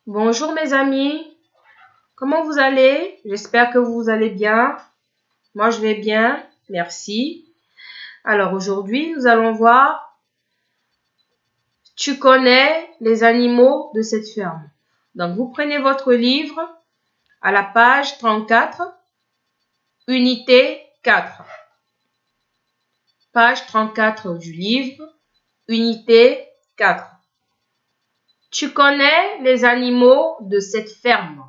Bonjour mes amis, comment vous allez? J'espère que vous allez bien. Moi je vais bien, merci. Alors aujourd'hui nous allons voir, tu connais les animaux de cette ferme. Donc vous prenez votre livre à la page 34, unité 4. Page 34 du livre, unité 4. Tu connais les animaux de cette ferme.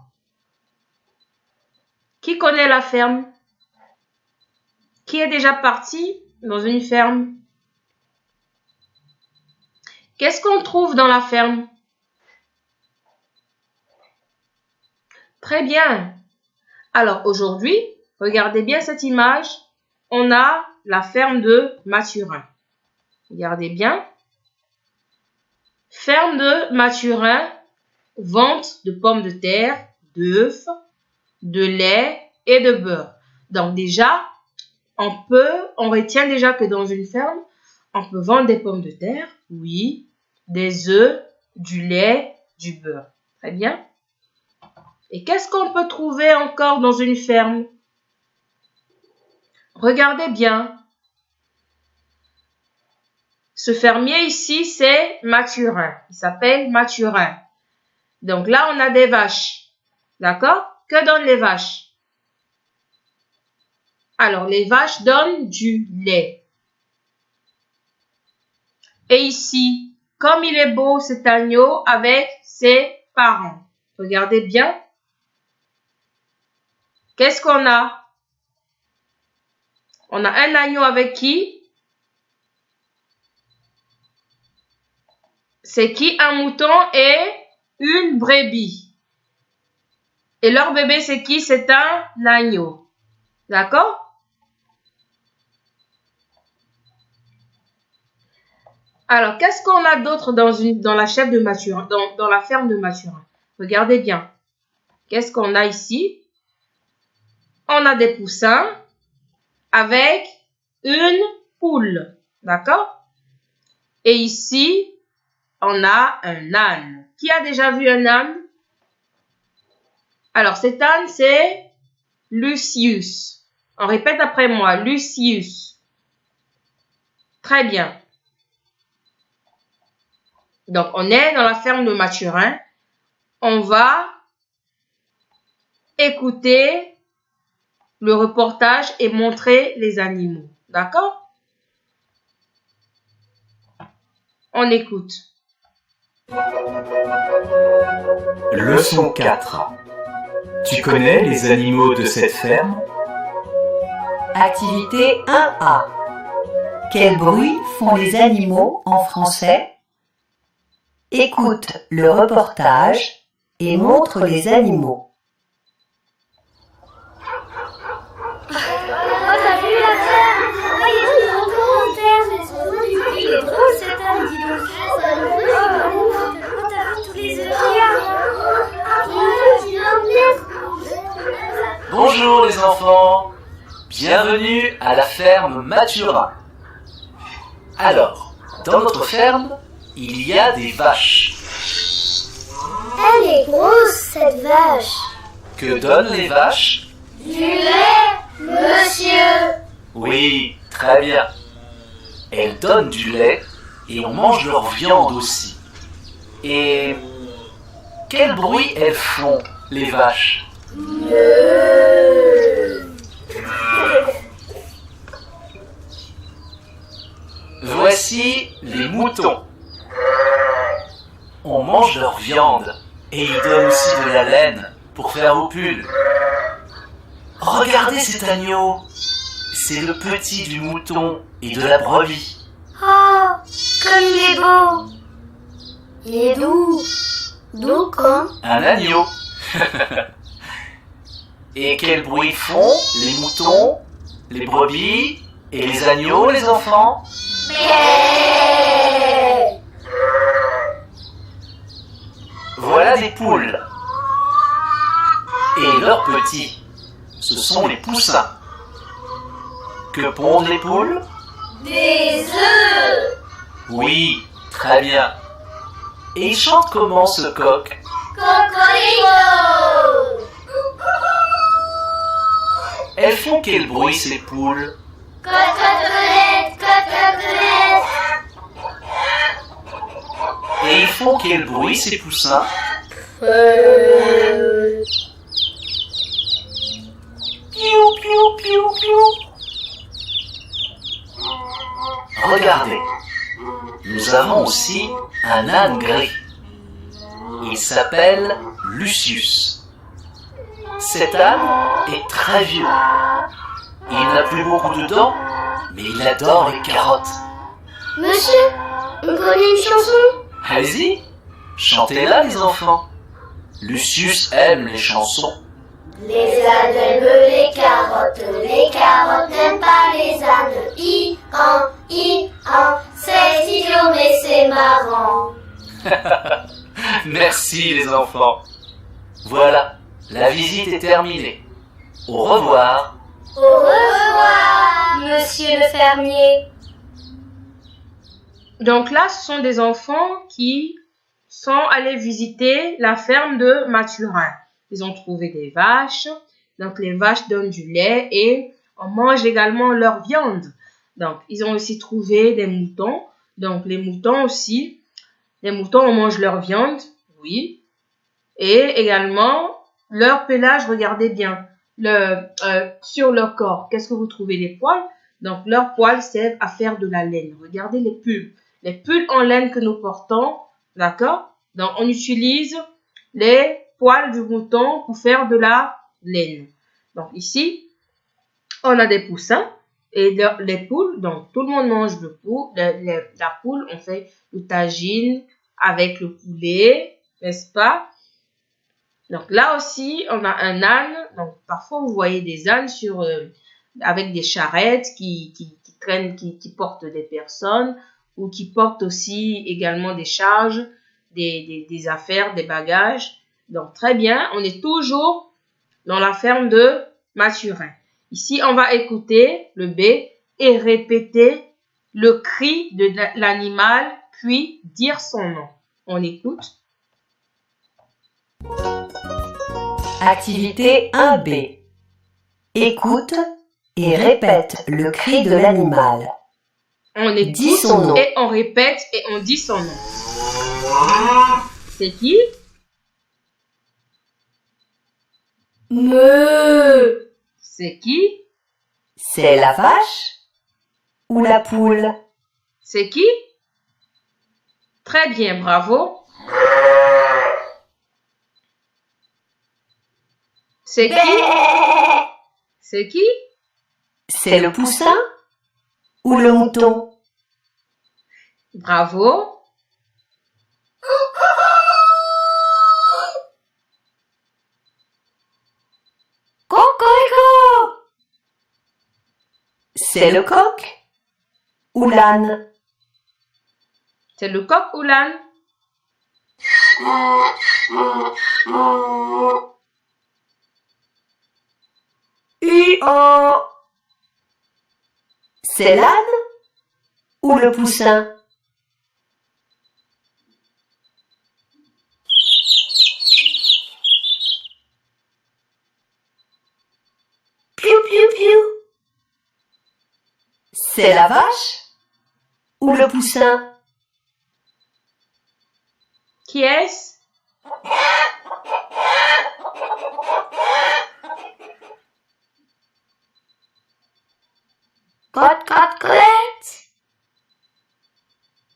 Qui connaît la ferme? Qui est déjà parti dans une ferme? Qu'est-ce qu'on trouve dans la ferme? Très bien. Alors aujourd'hui, regardez bien cette image. On a la ferme de Mathurin. Regardez bien. Ferme de Mathurin, vente de pommes de terre, d'œufs, de lait et de beurre. Donc déjà, on retient déjà que dans une ferme, on peut vendre des pommes de terre, oui, des œufs, du lait, du beurre. Très bien. Et qu'est-ce qu'on peut trouver encore dans une ferme? Regardez bien. Ce fermier ici, c'est Mathurin. Il s'appelle Mathurin. Donc là, on a des vaches. D'accord? Que donnent les vaches? Alors, les vaches donnent du lait. Et ici, comme il est beau cet agneau avec ses parents. Regardez bien. Qu'est-ce qu'on a? On a un agneau avec qui? C'est qui? Un mouton et une brebis. Et leur bébé, c'est qui? C'est un agneau. D'accord? Alors, qu'est-ce qu'on a d'autre dans la chèvre de Mathurin, dans la ferme de Mathurin? Regardez bien. Qu'est-ce qu'on a ici? On a des poussins avec une poule. D'accord? Et ici, on a un âne. Qui a déjà vu un âne? Alors, cet âne, c'est Lucius. On répète après moi, Lucius. Très bien. Donc, on est dans la ferme de Mathurin. On va écouter le reportage et montrer les animaux. D'accord? On écoute. Leçon 4. Tu connais les animaux de cette ferme? Activité 1A. Quel bruit font les animaux en français? Écoute le reportage et montre les animaux. T'as vu la ferme? Il y a des gros commentaires. Il est drôle cet homme, dis donc. T'as vu tous les œufs qu'il y a? Bonjour les enfants, bienvenue à la ferme Mathurin. Alors, dans notre ferme, il y a des vaches. Elle est grosse cette vache. Que donnent les vaches? Du lait, monsieur. Oui, très bien. Elles donnent du lait et on mange leur viande aussi. Et quel bruit elles font, les vaches? Voici les moutons. On mange leur viande et ils donnent aussi de la laine pour faire au pull. Regardez cet agneau. C'est le petit du mouton et de la brebis. Oh, comme il est beau. Il est doux. Doux quand? Un agneau. Et quel bruit font les moutons, les brebis et les agneaux, les enfants? Voilà des poules. Et leurs petits, ce sont les poussins. Que pondent les poules? Des œufs. Oui, très bien. Et il chante comment ce coq? Coco. quel bruit ces poules? Cocotelette, cocotelette. Et ils font quel bruit ces poussins? Piou, piou, piou, piou. Regardez, nous avons aussi un âne gris. Il s'appelle Lucius. Cet âne est très vieux. Il n'a plus beaucoup de dents, mais il adore les carottes. Monsieur, on connaît une chanson? Allez-y, chantez-la les enfants. Lucius aime les chansons. Les ânes aiment les carottes n'aiment pas les ânes. C'est idiot mais c'est marrant. Merci les enfants. Voilà, la visite est terminée. Au revoir. Au revoir, monsieur le fermier. Donc là, ce sont des enfants qui sont allés visiter la ferme de Mathurin. Ils ont trouvé des vaches. Donc les vaches donnent du lait et on mange également leur viande. Donc ils ont aussi trouvé des moutons. Donc les moutons aussi. Les moutons, on mange leur viande, oui. Et également leur pelage, regardez bien. Sur leur corps, qu'est-ce que vous trouvez? Les poils. Donc leurs poils servent à faire de la laine. Regardez les pulls. Les pulls en laine que nous portons, d'accord? Donc on utilise les poils du mouton pour faire de la laine. Donc ici, on a des poussins et les poules. Donc tout le monde mange la poule. On fait le tagine avec le poulet, n'est-ce pas? Donc là aussi, on a un âne. Donc parfois vous voyez des ânes avec des charrettes qui traînent, qui portent des personnes ou qui portent aussi également des charges, des affaires, des bagages. Donc très bien, on est toujours dans la ferme de Mathurin. Ici, on va écouter le B et répéter le cri de l'animal, puis dire son nom. On écoute. Activité 1B. Écoute et répète le cri de l'animal. On écoute Dis son nom. Et on répète et on dit son nom. C'est qui? Meuh. C'est qui? C'est la vache ou la poule? C'est qui? Très bien, bravo. C'est qui? C'est qui? C'est le poussin ou le mouton? Bravo. Cocorico. C'est le coq ou l'âne? C'est le coq ou l'âne? C'est l'âne ou le poussin? Piou piou piou. C'est la vache ou le poussin? Qui est-ce? Cocotelette.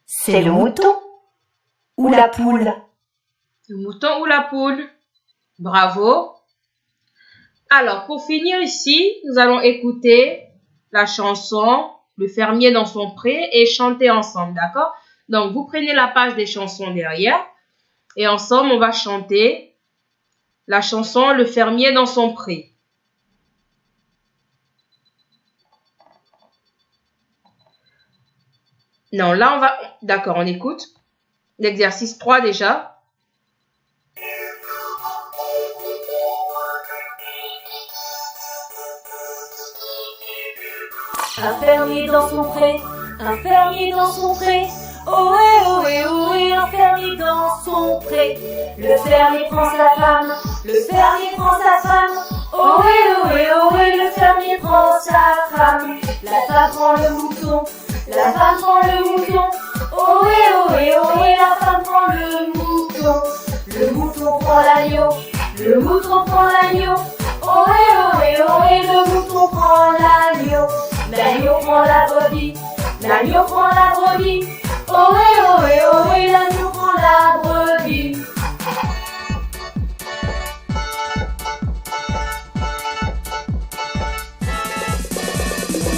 C'est le mouton ou la poule? Le mouton ou la poule? Bravo. Alors, pour finir ici, nous allons écouter la chanson Le fermier dans son pré et chanter ensemble, d'accord? Donc, vous prenez la page des chansons derrière et ensemble, on va chanter la chanson Le fermier dans son pré. Non, là, on va... D'accord, on écoute. L'exercice 3 déjà. Un fermier dans son pré, un fermier dans son pré. Ohé, ohé, ohé, un fermier dans son pré. Le fermier prend sa femme, le fermier prend sa femme. ohé, le fermier prend sa femme. La femme prend le mouton, la femme prend le mouton. Ohé, la femme prend le mouton. Le mouton prend l'agneau, le mouton prend l'agneau. Ohé, le mouton prend l'agneau. L'agneau prend la brebis, l'agneau prend la brebis. Ohé, l'agneau prend la brebis.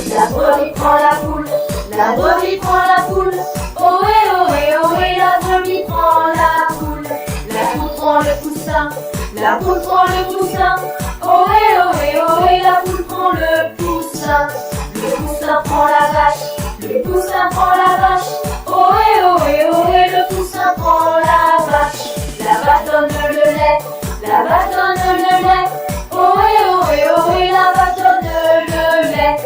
La brebis prend la poule, la brebis prend la poule. Ohé, la brebis prend la poule. La poule prend le poussin, la poule prend le poussin. Ohé, la poule prend le poussin. Le poussin prend la vache, le poussin prend la vache. Ohé, le poussin prend la vache. La vache donne le lait, la vache donne le lait. Ohé, la vache donne le lait.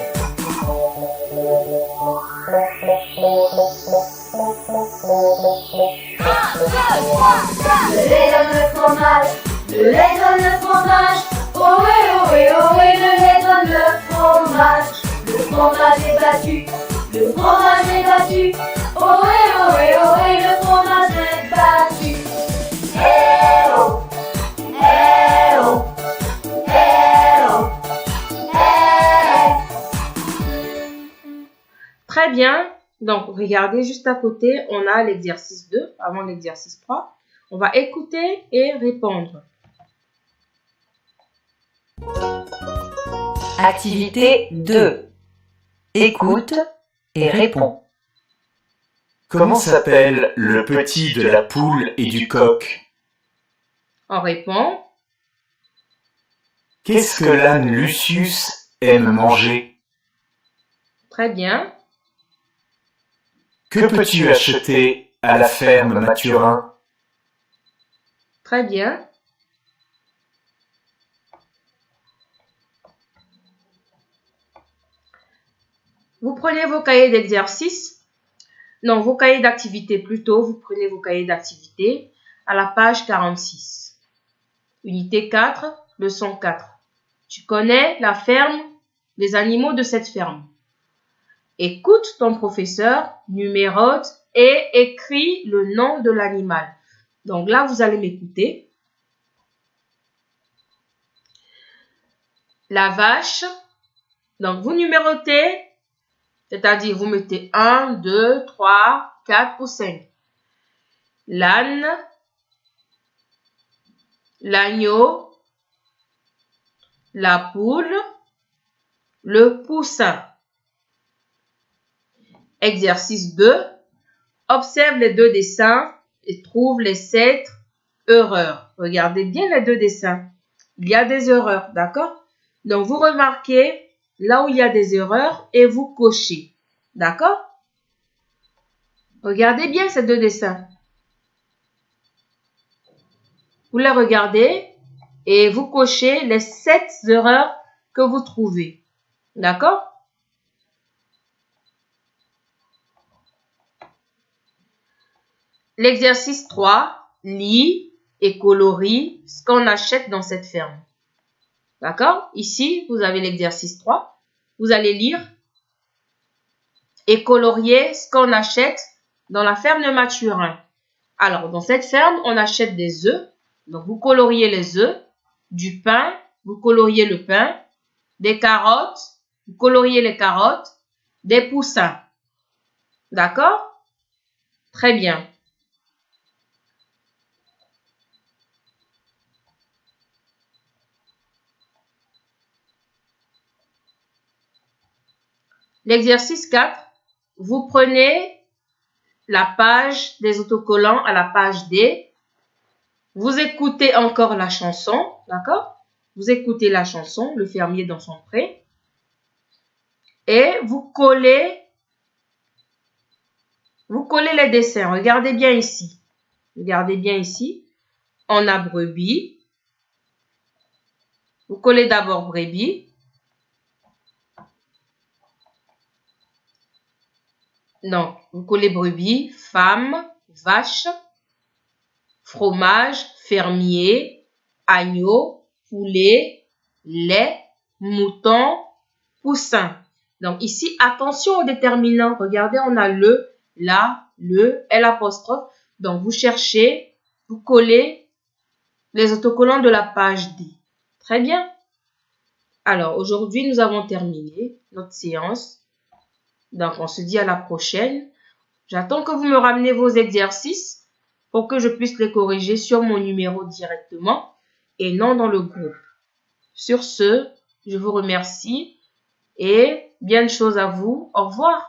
Le lait donne le fromage, le lait donne le fromage. Ohé, le lait donne le fromage. Le fromage est battu, le fromage est battu. Ohé, le fromage est battu. Eh oh, eh oh, eh oh, eh. Très bien. Donc, regardez juste à côté, on a l'exercice 2 avant l'exercice 3. On va écouter et répondre. Activité 2. Écoute et réponds. Comment s'appelle le petit de la poule et du coq? On répond. Qu'est-ce que l'âne Lucius aime manger? Très bien. Que peux-tu acheter à la ferme Mathurin? Très bien. Vous prenez vos cahiers d'exercice. Non, vos cahiers d'activité plutôt. Vous prenez vos cahiers d'activité à la page 46. Unité 4, leçon 4. Tu connais la ferme, les animaux de cette ferme. Écoute ton professeur, numérote et écris le nom de l'animal. Donc là, vous allez m'écouter. La vache. Donc, vous numérotez, c'est-à-dire vous mettez 1, 2, 3, 4 ou 5. L'âne, l'agneau, la poule, le poussin. Exercice 2. Observe les 2 dessins et trouve les 7 erreurs. Regardez bien les 2 dessins. Il y a des erreurs, d'accord? Donc, vous remarquez là où il y a des erreurs et vous cochez. D'accord? Regardez bien ces 2 dessins. Vous les regardez et vous cochez les 7 erreurs que vous trouvez. D'accord? L'exercice 3, lis et colorie ce qu'on achète dans cette ferme. D'accord? Ici, vous avez l'exercice 3. Vous allez lire et colorier ce qu'on achète dans la ferme de Mathurin. Alors, dans cette ferme, on achète des œufs. Donc, vous coloriez les œufs, du pain, vous coloriez le pain, des carottes, vous coloriez les carottes, des poussins. D'accord? Très bien. L'exercice 4, vous prenez la page des autocollants à la page D. Vous écoutez encore la chanson, d'accord? Vous écoutez la chanson, le fermier dans son pré. Et vous collez les dessins. Regardez bien ici. Regardez bien ici. On a brebis. Vous collez d'abord brebis. Donc, vous collez brebis, femme, vache, fromage, fermier, agneau, poulet, lait, mouton, poussin. Donc ici, attention au déterminant. Regardez, on a le, la, le, l'apostrophe. Donc vous cherchez, vous collez les autocollants de la page D. Très bien. Alors aujourd'hui, nous avons terminé notre séance. Donc on se dit à la prochaine. J'attends que vous me ramenez vos exercices pour que je puisse les corriger sur mon numéro directement et non dans le groupe. Sur ce, je vous remercie et bien de choses à vous. Au revoir.